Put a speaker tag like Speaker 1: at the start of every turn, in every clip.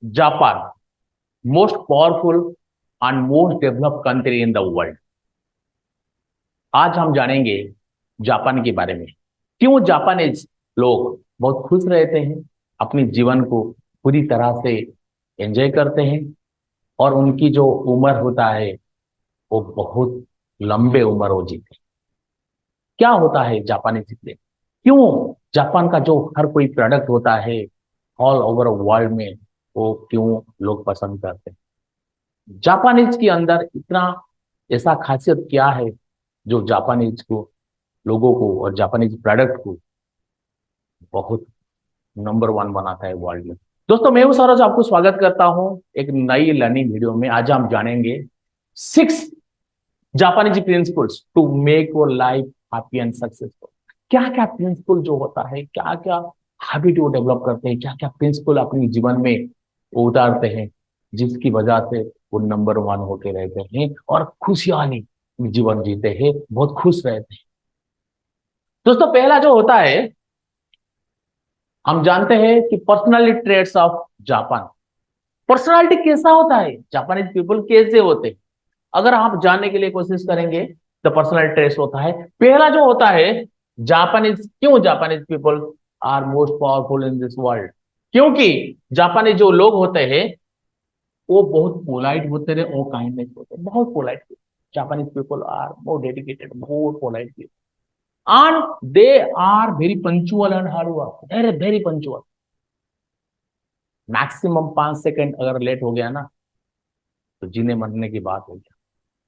Speaker 1: Japan most powerful and most developed country in the world. आज हम जानेंगे Japan के बारे में। क्यों जापानीज लोग बहुत खुश रहते हैं, अपने जीवन को पूरी तरह से एंजॉय करते हैं और उनकी जो उम्र होता है वो बहुत लंबे उम्र हो जीते हैं। क्या होता है जापानीज में? क्यों जापान का जो हर कोई प्रोडक्ट होता है ऑल ओवर वर्ल्ड में, वो क्यों लोग पसंद करते हैं? जापानीज के अंदर इतना ऐसा खासियत क्या है जो जापानीज को, लोगों को और जापानीज प्रोडक्ट को बहुत नंबर वन बनाता है वर्ल्ड में? दोस्तों, मैं हूं सरोज, आपको स्वागत करता हूं एक नई लर्निंग वीडियो में। आज हम जानेंगे 6 Japanese principles to make your life happy and successful. क्या क्या प्रिंसिपल जो होता है, क्या क्या हैबिट वो डेवलप करते हैं, क्या क्या प्रिंसिपल अपने जीवन में वो उतारते हैं, जिसकी वजह से वो नंबर वन होके रहते हैं और खुशहाली जीवन जीते हैं, बहुत खुश रहते हैं। दोस्तों, पहला जो होता है, हम जानते हैं कि personality traits of Japan. Personality कैसा होता है, जापानीज पीपल कैसे होते हैं, अगर आप जानने के लिए कोशिश करेंगे तो पर्सनल ट्रेस होता है। पहला जो होता है, जापानीज, क्यों Japanese people are most powerful in this world? क्योंकि जापानी जो लोग होते हैं वो बहुत पोलाइट होते रहे, वो काइंडनेस होते हैं, बहुत polite. Japanese people are more dedicated, बहुत polite, and they are very punctual and hard work, very very punctual. Maximum 5 second अगर लेट हो गया ना तो जीने मरने की बात हो गया।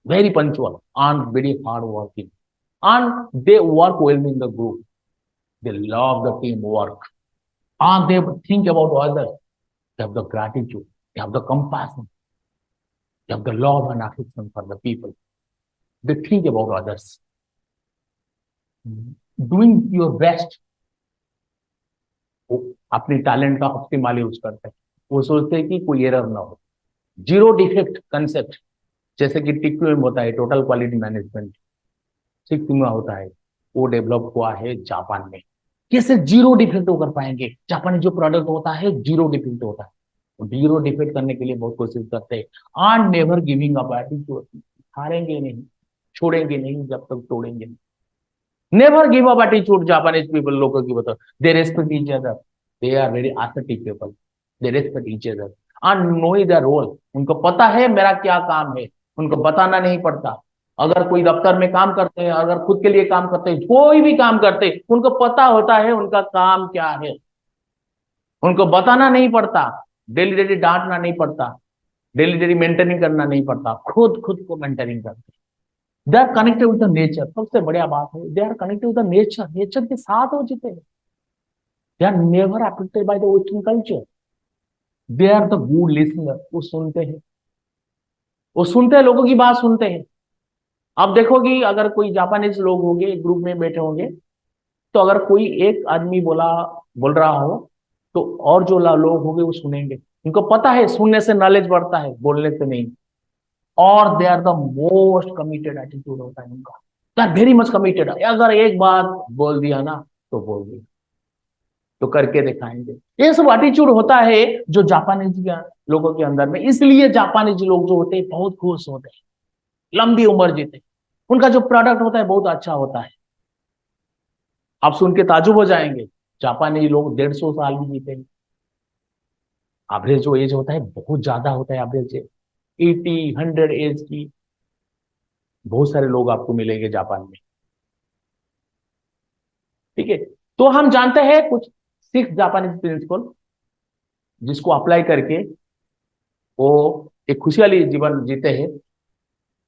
Speaker 1: Very punctual and very hard working, and they work well in the group. They love the teamwork, and they think about others. They have the gratitude, they have the compassion, they have the love and affection for the people. They think about others, doing your best. वो अपने talent का optimal use करते हैं। वो सोचते हैं कि कोई एरर ना हो, जीरो डिफेक्ट कंसेप्ट। जैसे कि टीक्यू होता है, टोटल क्वालिटी मैनेजमेंट, सिक्किम होता है, वो डेवलप हुआ है जापान में। कैसे जीरो डिफेक्ट कर पाएंगे? जापानी जो प्रोडक्ट होता है जीरो डिफेक्ट होता है। जीरो डिफेक्ट करने के लिए बहुत कोशिश करते हैं, and never giving up attitude. हारेंगे नहीं, छोड़ेंगे नहीं जब तक तोड़ेंगे नहीं। Never give up attitude, Japanese people लोगों की बताओ। They respect each other, they are very assertive people, they respect each other and know the role. उनको पता है मेरा क्या काम है, उनको बताना नहीं पड़ता। अगर कोई दफ्तर में काम करते हैं, अगर खुद के लिए काम करते हैं, कोई भी काम करते हैं, उनको पता होता है उनका काम क्या है। उनको बताना नहीं पड़ता, डेली डेली डांटना नहीं पड़ता, डेली डेली मेंटेनिंग करना नहीं पड़ता, खुद खुद को मेंटेनिंग करते हैं। They are connected with the nature. सबसे बढ़िया बात है, they are connected with the nature, nature के साथ हो जीते हैं। They are never affected by the western culture. They are the good listener. वो सुनते हैं, वो सुनते हैं, लोगों की बात सुनते हैं। आप देखोगी, अगर कोई जापानीज लोग होंगे ग्रुप में बैठे होंगे, तो अगर कोई एक आदमी बोल रहा हो, तो और जो लोग होंगे वो सुनेंगे। उनको पता है सुनने से नॉलेज बढ़ता है, बोलने से नहीं। और they are the most committed attitude होता है उनका। They are very much committed. अगर एक बात बोल दिया ना तो बोल दिया, तो करके दिखाएंगे। ये सब एटीट्यूड होता है जो जापानीज लोगों के अंदर में। इसलिए जापानीज लोग जो होते हैं बहुत खुश होते हैं, लंबी उम्र जीते हैं। उनका जो प्रोडक्ट होता है बहुत अच्छा होता है। आप सुन के ताजुब हो जाएंगे, जापानी लोग 150 साल भी जीते हैं। एवरेज जो एज होता है बहुत ज्यादा होता है, एवरेज 80 100 एज की बहुत सारे लोग आपको मिलेंगे जापान में। ठीक है, तो हम जानते हैं कुछ 6 जापानीज प्रिंसिपल, जिसको अप्लाई करके वो एक खुशहाली जीवन जीते हैं।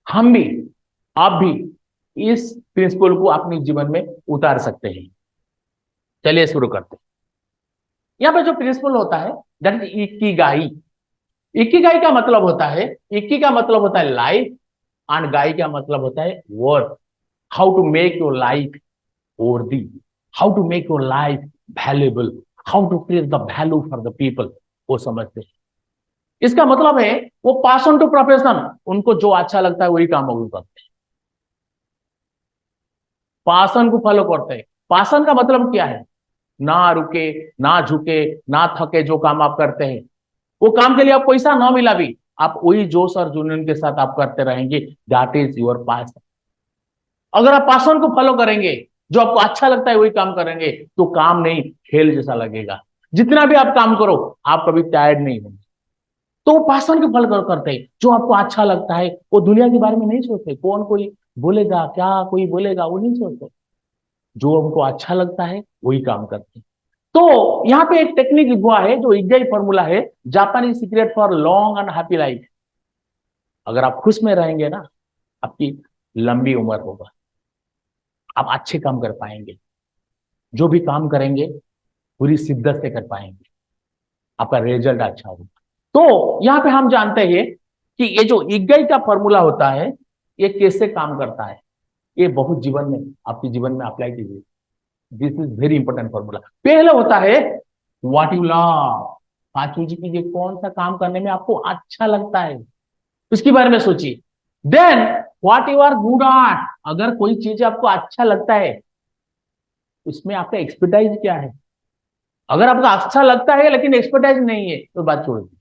Speaker 1: हम भी, आप भी इस प्रिंसिपल को अपने जीवन में उतार सकते हैं। चलिए शुरू करते हैं। यहाँ पे जो प्रिंसिपल होता है, दैट इज इकिगाई। इकिगाई का मतलब होता है, इक्की का मतलब होता है लाइफ, एंड गाई का मतलब होता है work. How to make your life worthy, how to make your life valuable, how to create the value for the people, वो समझते हैं। इसका मतलब है वो पास ऑन टू प्रोफेशन, उनको जो अच्छा लगता है वही काम वो करते हैं। पासन को फॉलो करते हैं। पासन का मतलब क्या है? ना रुके, ना झुके, ना थके जो काम आप करते हैं, वो काम के लिए आप पैसा ना मिला भी, आप वही जोश और जुनून के साथ आप करते रहेंगे, दैट इज योर पास। अगर आप पासन को फॉलो करेंगे, जो आपको अच्छा लगता है वही काम करेंगे, तो काम नहीं खेल जैसा लगेगा। जितना भी आप काम करो, आप कभी टायर्ड नहीं होंगे। तो वो पासन को फॉलो करते हैं, जो आपको अच्छा लगता है। वो दुनिया के बारे में नहीं सोचते, कौन कोई बोलेगा, क्या कोई बोलेगा, वो नहीं सोचते। जो हमको अच्छा लगता है वही काम करते हैं। तो यहाँ पे एक टेक्निक हुआ है, जो इग्गाई फॉर्मूला है, जापानी secret for long and happy life. अगर आप खुश में रहेंगे ना, आपकी लंबी उम्र होगा, आप अच्छे काम कर पाएंगे, जो भी काम करेंगे पूरी शिद्दत से कर पाएंगे, आपका रिजल्ट अच्छा होगा। तो यहाँ पे हम जानते हैं कि ये जो इग्गाई का फॉर्मूला होता है, ये कैसे काम करता है। ये बहुत जीवन में, आपके जीवन में अप्लाई कीजिए। This is very important formula. पहले होता है व्हाट यू लव। पांचवी जी कीजिए, कौन सा काम करने में आपको अच्छा लगता है, उसके बारे में सोचिए। Then what you are good at. अगर कोई चीज आपको अच्छा लगता है, उसमें आपका एक्सपर्टाइज क्या है। अगर आपको अच्छा लगता है लेकिन एक्सपर्टाइज नहीं है, तो बात छोड़ दीजिए,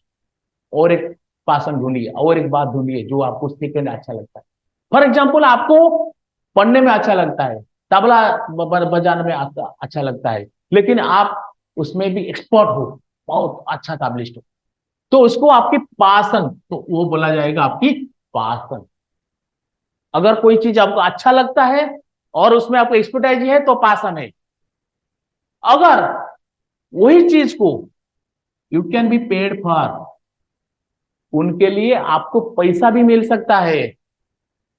Speaker 1: और एक पासन ढूंढिए, और एक बात ढूंढिए जो आपको सेकंड अच्छा लगता है। फॉर एग्जाम्पल, आपको पढ़ने में अच्छा लगता है, तबला बजाने में अच्छा लगता है, लेकिन आप उसमें भी एक्सपर्ट हो, बहुत अच्छा तबलिस्ट हो, तो उसको आपकी पासन, तो वो बोला जाएगा आपकी पासन। अगर कोई चीज आपको अच्छा लगता है और उसमें आपको एक्सपर्टाइज है, तो पासन है। अगर वही चीज को you can be paid for, उनके लिए आपको पैसा भी मिल सकता है,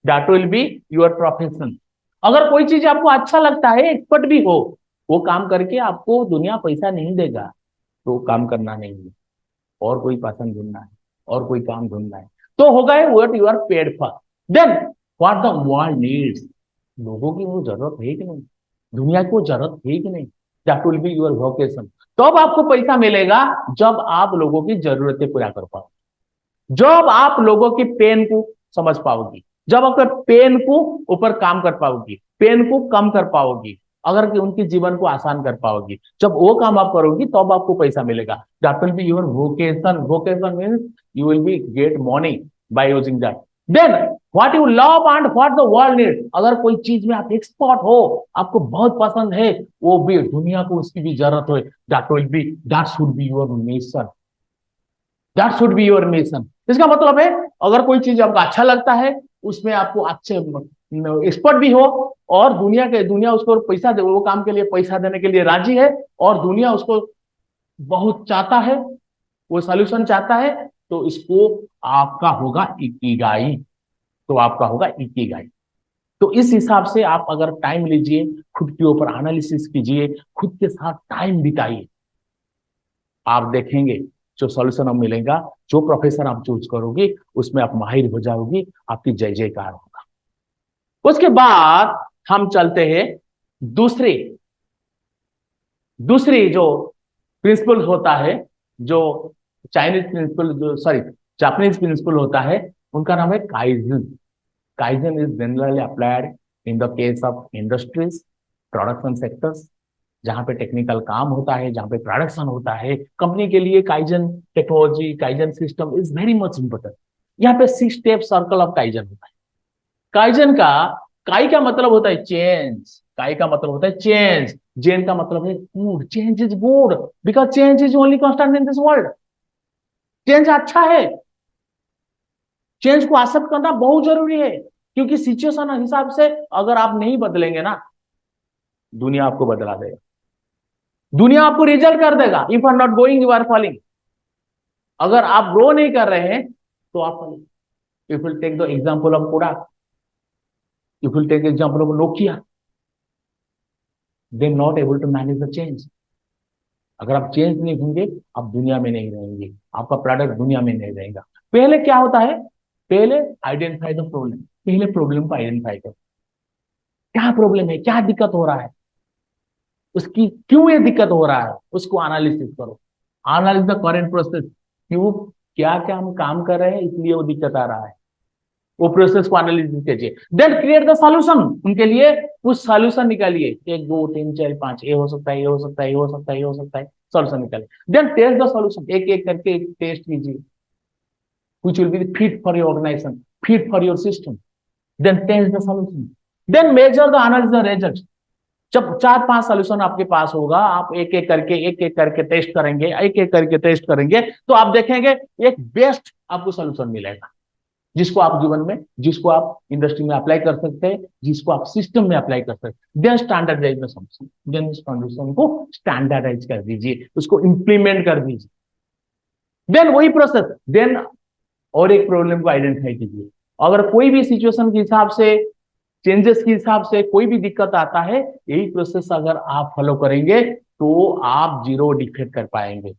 Speaker 1: that will be your profession. अगर कोई चीज आपको अच्छा लगता है, एक्सपर्ट भी हो, वो काम करके आपको दुनिया पैसा नहीं देगा, तो काम करना नहीं है, और कोई पसंद ढूंढना है, और कोई काम ढूंढना है, तो होगा what you are paid for. Then what the world needs. लोगों की वो जरूरत है कि नहीं, दुनिया को जरूरत है कि नहीं, that will be your vocation. तब आपको पैसा मिलेगा जब आप लोगों की जरूरतें पूरा कर पाओ, जब आप लोगों की पेन को समझ पाओगी, जब आपके पेन को ऊपर काम कर पाओगी, पेन को कम कर पाओगी, अगर कि उनके जीवन को आसान कर पाओगी, जब वो काम आप करोगी तब आपको पैसा मिलेगा। That will be your vocation. Vocation means you will be get money by using that. Then what you love and what the world need. अगर कोई चीज में आप एक्सपर्ट हो, आपको बहुत पसंद है, वो भी दुनिया को उसकी भी जरूरत हो, that should be your mission. That should be your mission. इसका मतलब है, अगर कोई चीज आपको अच्छा लगता है, उसमें आपको अच्छे एक्सपर्ट भी हो, और दुनिया उसको पैसा दे, वो काम के लिए पैसा देने के लिए राजी है, और दुनिया उसको बहुत चाहता है, वो सॉल्यूशन चाहता है, तो इसको आपका होगा इकिगाई। तो आपका होगा इकिगाई। तो इस हिसाब से आप अगर टाइम लीजिए, खुद के ऊपर एनालिसिस कीजिए, खुद के साथ टाइम बिताइए, आप देखेंगे जो सॉल्यूशन अब मिलेगा, जो प्रोफेशन आप चूज करोगे उसमें आप माहिर हो जाओगी, आपकी जय जयकार होगा। उसके बाद हम चलते हैं दूसरी दूसरी जो प्रिंसिपल होता है, जो चाइनीज प्रिंसिपल, जो सॉरी जापानीज प्रिंसिपल होता है, उनका नाम है kaizen. Kaizen is generally applied in the case of industries, production sectors, जहां पे टेक्निकल काम होता है, जहां पे प्रोडक्शन होता है, कंपनी के लिए kaizen technology, kaizen system is very much important. यहाँ पे 6 स्टेप सर्कल ऑफ काइजन होता है। काइजन का, काई का मतलब होता है चेंज, काई का मतलब होता है चेंज, जेन का मतलब है good, change is good, because change is only constant in this world. Change अच्छा है, चेंज को एक्सेप्ट करना बहुत जरूरी है, क्योंकि सिचुएशन हिसाब से अगर आप नहीं बदलेंगे ना, दुनिया आपको बदला देगा, दुनिया आपको रिजल्ट कर देगा। If are not going you are falling. अगर आप ग्रो नहीं कर रहे हैं, तो आप, if will take the example of Kodak, if will take example of Nokia, they not able to manage the change. अगर आप चेंज नहीं होंगे, आप दुनिया में नहीं रहेंगे, आपका प्रोडक्ट दुनिया में नहीं रहेगा। पहले क्या होता है, पहले आइडेंटिफाई द प्रॉब्लम, पहले प्रॉब्लम को आइडेंटिफाई करो, क्या प्रॉब्लम है, क्या दिक्कत हो रहा है, उसकी क्यों ये दिक्कत हो रहा है, उसको एनालिसिस करो। एनालिसिस द करेंट प्रोसेस, क्यों, क्या क्या हम काम कर रहे हैं इसलिए वो दिक्कत आ रहा है, वो प्रोसेस को एनालिसिस कीजिए। देन क्रिएट द सॉल्यूशन, उनके लिए कुछ सॉल्यूशन निकालिए, 1 2 3 4 5, ये हो सकता है, ये हो सकता है, ये हो सकता है, ये हो सकता है, सॉल्यूशन निकले। देन टेस्ट द सॉल्यूशन, एक एक करके टेस्ट कीजिए, which will be fit for your organization, fit for your system. Then test the solution. Then measure the analyze the results. जब 4-5 सॉल्यूशन आपके पास होगा, आप एक एक करके टेस्ट करेंगे, एक एक करके टेस्ट करेंगे, तो आप देखेंगे एक बेस्ट आपको सॉल्यूशन मिलेगा, जिसको आप जीवन में, जिसको आप इंडस्ट्री में अप्लाई कर सकते हैं, जिसको आप सिस्टम में अप्लाई कर सकते हैं। देन स्टैंडर्डाइज में सॉल्यूशन, देन सॉल्यूशन को स्टैंडर्डाइज कर दीजिए, उसको इंप्लीमेंट कर दीजिए। देन वही प्रोसेस, देन और एक प्रॉब्लम को आइडेंटिफाई कीजिए। अगर कोई भी सिचुएशन के हिसाब से, चेंजेस के हिसाब से कोई भी दिक्कत आता है, यही प्रोसेस अगर आप फॉलो करेंगे तो आप जीरो डिफेक्ट कर पाएंगे,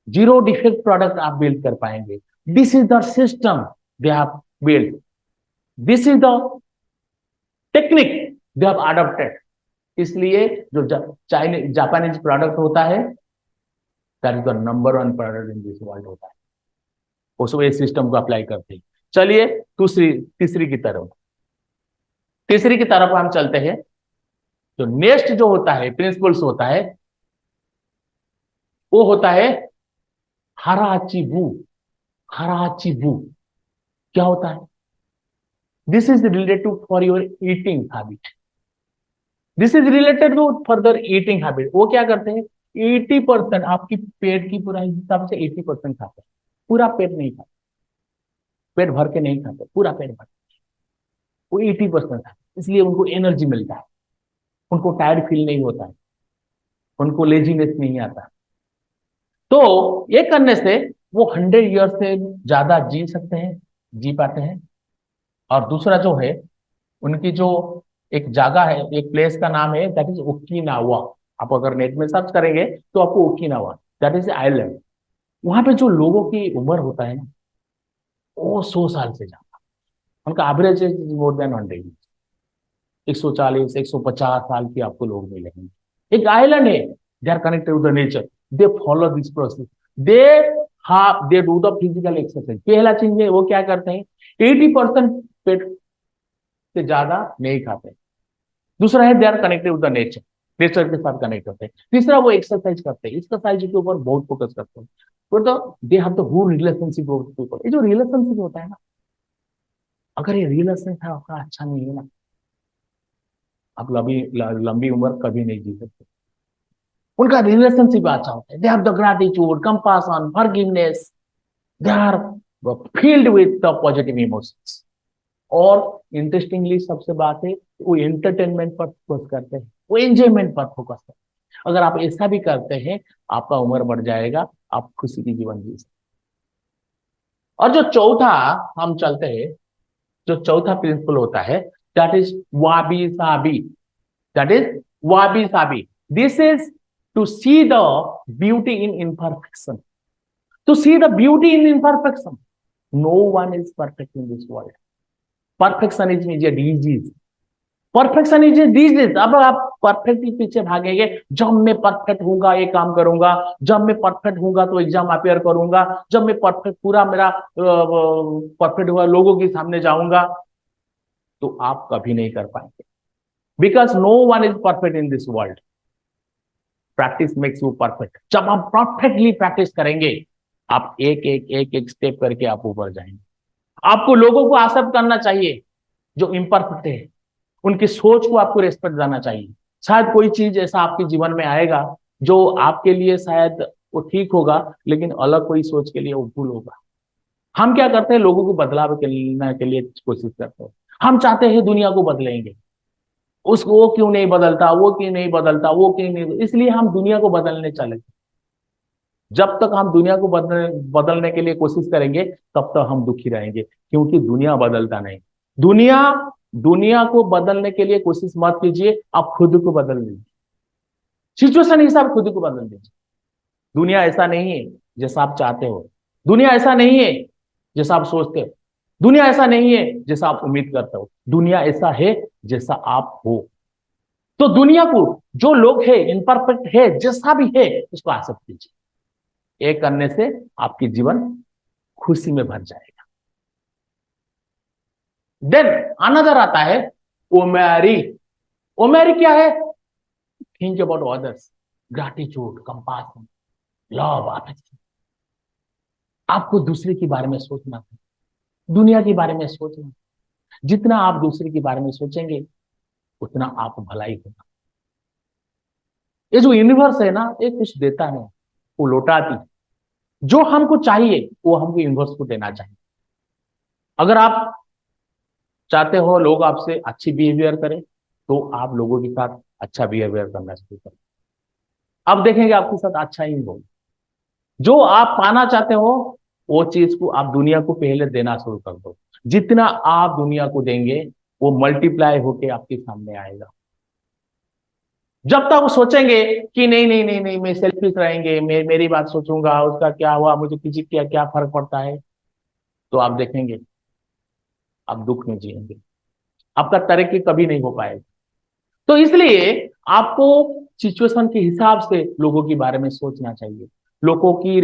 Speaker 1: जीरो डिफेक्ट प्रोडक्ट आप बिल्ड कर पाएंगे। This is the system they have build, this is the technique they have adopted. इसलिए जो चाइनीज जापानीज प्रोडक्ट होता है, that is the number 1 product in this world होता है, उसको इस सिस्टम को अप्लाई करते हैं। चलिए तीसरी की तरफ हम चलते हैं। जो नेक्स्ट जो होता है प्रिंसिपल्स होता है, वो होता है हराचिबू। हराचिबू क्या होता है? This is related for your eating habit, this is related to further eating habit. वो क्या करते हैं, 80% आपकी पेट की पूरा हिसाब से 80% खाते हैं, पूरा पेट नहीं खाते, पेट भर के नहीं खाते, पूरा पेट भर, वो 80% खाते, इसलिए उनको एनर्जी मिलता है, उनको टायर्ड फील नहीं होता है, उनको लेजीनेस नहीं आता। तो ये करने से वो 100 ईयर से ज्यादा जी सकते हैं, जी पाते हैं। और दूसरा जो है, उनकी जो एक जगह है, एक प्लेस का नाम है, दैट इज ओकिनावा। आप अगर नेट में सर्च करेंगे तो आपको ओकिनावा, दैट इज आइलैंड, वहां पे जो लोगों की उम्र होता है ना, वो 100 साल से ज्यादा, उनका एवरेज इज मोर देन 100, 140 150 साल की आपको लोग मिलेंगे। एक आइलैंड है, they are connected with the nature, they follow this process, they they do the physical exercise. पहला चीज है वो क्या करते हैं, 80% पेट से ज्यादा नहीं खाते। दूसरा है they are connected with the nature, nature के साथ कनेक्ट होते हैं। तीसरा वो एक्सरसाइज करते हैं, एक्सरसाइज के ऊपर बहुत फोकस करते हैं। तो दे have the good relationship with people. ये जो रिलेशनशिप होता है ना, अगर ये रिलेशनशिप आपका अच्छा नहीं है ना, आप लंबी उम्र कभी नहीं जी सकते। उनका रिलेशनशिप अच्छा होता है, they have the gratitude, compassion, forgiveness, they are filled with the positive emotions. और इंटरेस्टिंगली सबसे बात है, वो एंटरटेनमेंट पर फोकस करते हैं, वो एंजॉयमेंट पर फोकस करते हैं। अगर आप ऐसा भी करते हैं, आपका उम्र बढ़ जाएगा, आप खुशी की जीवन जी सकते। और जो चौथा हम चलते हैं, जो चौथा प्रिंसिपल होता है, that is wabi sabi, that is wabi sabi. This is to see the beauty in imperfection, to see the beauty in imperfection. No one is perfect in this world, perfectionism is a disease, perfection is a disease. अब आप perfect के पीछे भागेंगे, जब मैं perfect होऊंगा ये काम करूंगा, जब मैं परफेक्ट होऊंगा तो एग्जाम अपेयर करूंगा, जब मैं परफेक्ट पूरा मेरा परफेक्ट हुआ लोगों के सामने जाऊंगा, तो आप कभी नहीं कर पाएंगे। Because no one is perfect in this world, practice makes you perfect. जब आप परफेक्टली प्रैक्टिस करेंगे, आप एक स्टेप करके आप ऊपर जाएंगे। आपको लोगों को एक्सेप्ट करना चाहिए जो इम्परफेक्ट है, उनकी सोच को आपको रेस्पेक्ट देना चाहिए। शायद कोई चीज ऐसा आपके जीवन में आएगा जो आपके लिए शायद वो ठीक होगा, लेकिन अलग कोई सोच के लिए वो भूल होगा। हम क्या करते हैं, लोगों को बदलाव करने के लिए कोशिश करते हैं। हम चाहते हैं दुनिया को बदलेंगे, उसको वो क्यों नहीं बदलता, वो क्यों नहीं बदलता, वो क्यों नहीं, इसलिए हम दुनिया को बदलने चले। जब तक हम दुनिया को बदलने के लिए कोशिश करेंगे, तब तक हम दुखी रहेंगे, क्योंकि दुनिया बदलता नहीं। दुनिया दुनिया को बदलने के लिए कोशिश मत कीजिए, आप खुद को बदल लीजिए, सिचुएशन हिसाब खुद को बदल दीजिए। दुनिया ऐसा नहीं है जैसा आप चाहते हो, दुनिया ऐसा नहीं है जैसा आप सोचते हो, दुनिया ऐसा नहीं है जैसा आप उम्मीद करते हो, दुनिया ऐसा है जैसा आप हो। तो दुनिया को, जो लोग है इम्परफेक्ट है, जैसा भी है, उसको एक्सेप्ट कीजिए। ये करने से आपकी जीवन खुशी में भर जाएगा। देन अनदर आता है ओमेरी। ओमेरी क्या है? Think about others, gratitude, compassion, law of attraction. आपको दूसरे के बारे में सोचना है, दुनिया के बारे में सोचना। जितना आप दूसरे के बारे में सोचेंगे उतना आप भलाई होगा। ये जो यूनिवर्स है ना, ये कुछ देता है, वो लौटाती है। जो हमको चाहिए वो हमको यूनिवर्स को देना चाहिए। अगर आप चाहते हो लोग आपसे अच्छी बिहेवियर करें, तो आप लोगों के साथ अच्छा बिहेवियर करना शुरू करें। अब देखेंगे आपके साथ अच्छा ही होगा। जो आप पाना चाहते हो वो चीज को आप दुनिया को पहले देना शुरू कर दो। जितना आप दुनिया को देंगे वो मल्टीप्लाई होके आपके सामने आएगा। जब तक वो सोचेंगे कि नहीं नहीं नहीं नहीं, मैं सेल्फिश रहेंगे, मैं मेरी बात सोचूंगा, उसका क्या हुआ, मुझे किसी क्या क्या फर्क पड़ता है, तो आप देखेंगे आप दुख में जिएंगे, आपका तरक्की कभी नहीं हो पाएगा। तो इसलिए आपको सिचुएशन के हिसाब से लोगों के बारे में सोचना चाहिए। लोगों की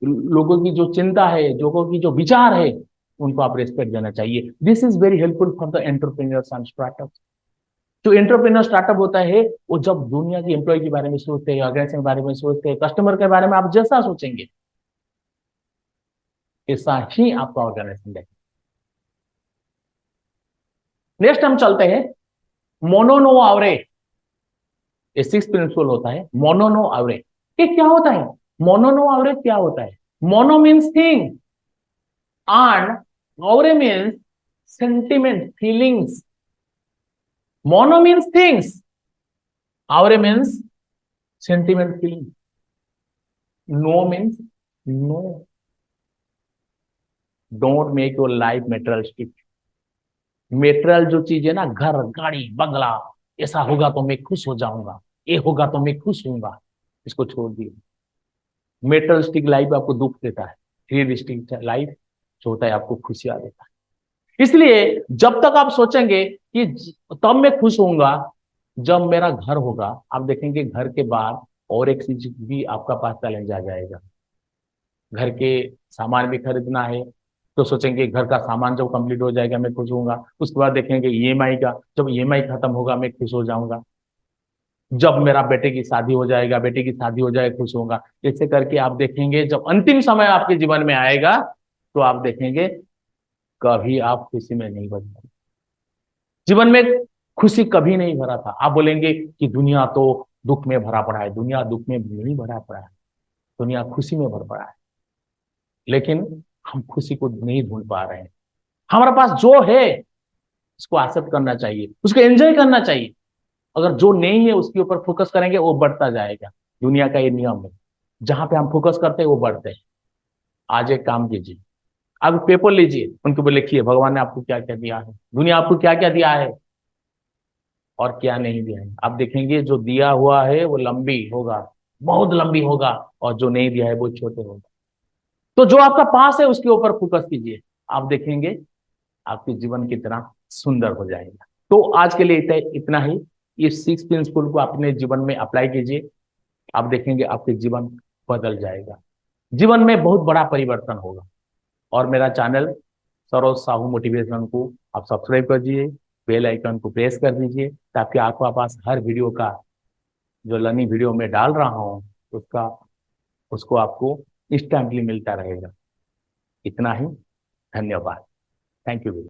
Speaker 1: लोगों की जो चिंता है, लोगों की जो विचार है, उनको आप रेस्पेक्ट देना चाहिए। This is very helpful for the entrepreneurs and startup. जो एंटरप्रेन्योर स्टार्टअप होता है, वो जब दुनिया की एम्प्लॉय के बारे में सोचते हैं, ऑर्गेनाइजेशन के बारे में सोचते हैं, कस्टमर के बारे में आप जैसा सोचेंगे ऐसा ही आपका ऑर्गेनाइजेशन है। नेक्स्ट हम चलते हैं मोनोनो आवरे। ये सिक्स प्रिंसिपल होता है मोनोनो आवरे। ये क्या होता है? मोनोनो आवरे क्या होता है? मोनो मीन्स थिंग एंड आवरे मीन्स सेंटिमेंट, फीलिंग्स। मोनो मीन्स थिंग्स, आवरे means sentiment, feeling. No means no. Don't make your life materialistic. Material जो चीज है ना, घर गाड़ी बंगला, ऐसा होगा तो मैं खुश हो जाऊंगा, ये होगा तो मैं खुश होऊंगा, इसको छोड़ दिए। मेटेरियलिस्टिक लाइफ आपको दुख देता है, रियलिस्टिक लाइफ जो होता है आपको खुशियां देता है। इसलिए जब तक आप सोचेंगे कि तब मैं खुश होऊंगा जब मेरा घर होगा, आप देखेंगे घर के बाहर और एक चीज भी आपका पास चैलेंज आ जाएगा। घर के सामान भी खरीदना है, तो सोचेंगे घर का सामान जब कंप्लीट हो जाएगा मैं खुश होऊंगा। उसके बाद देखेंगे ईएमआई का, जब ईएमआई खत्म होगा मैं खुश हो जाऊंगा। जब मेरा बेटे की शादी हो जाएगा, बेटे की शादी हो जाए खुश होगा। ऐसे करके आप देखेंगे जब अंतिम समय आपके जीवन में आएगा, तो आप देखेंगे कभी आप खुशी में नहीं बच पाए। जीवन में खुशी कभी नहीं भरा था। आप बोलेंगे कि दुनिया तो दुख में भरा पड़ा है, दुनिया दुख में नहीं भरा पड़ा है, दुनिया खुशी में भर पड़ा है। लेकिन हम खुशी को नहीं ढूंढ पा रहे हैं। हमारे पास जो है उसको एक्सेप्ट करना चाहिए, उसको एंजॉय करना चाहिए। अगर जो नहीं है उसके ऊपर फोकस करेंगे वो बढ़ता जाएगा। दुनिया का ये नियम है, जहां पे हम फोकस करते हैं वो बढ़ते हैं। आज एक काम कीजिए, आप पेपर लीजिए, उनके ऊपर लिखिए भगवान ने आपको क्या क्या दिया है, दुनिया आपको क्या क्या दिया है और क्या नहीं दिया है। आप देखेंगे जो दिया हुआ है वो लंबी होगा, बहुत लंबी होगा, और जो नहीं दिया है वो छोटे होगा। तो जो आपका पास है उसके ऊपर फोकस कीजिए, आप देखेंगे आपके जीवन कितना सुंदर हो जाएगा। तो आज के लिए इतना ही। ये सिक्स प्रिंसिपल को अपने जीवन में अप्लाई कीजिए, आप देखेंगे आपके जीवन बदल जाएगा, जीवन में बहुत बड़ा परिवर्तन होगा। और मेरा चैनल सरोज साहू मोटिवेशन को आप सब्सक्राइब कर दीजिए, बेल आइकन को प्रेस कर दीजिए, ताकि आपके पास हर वीडियो का जो लर्निंग वीडियो में डाल रहा हूँ उसका उसको आपको इंस्टेंटली मिलता रहेगा। इतना ही। धन्यवाद। Thank you.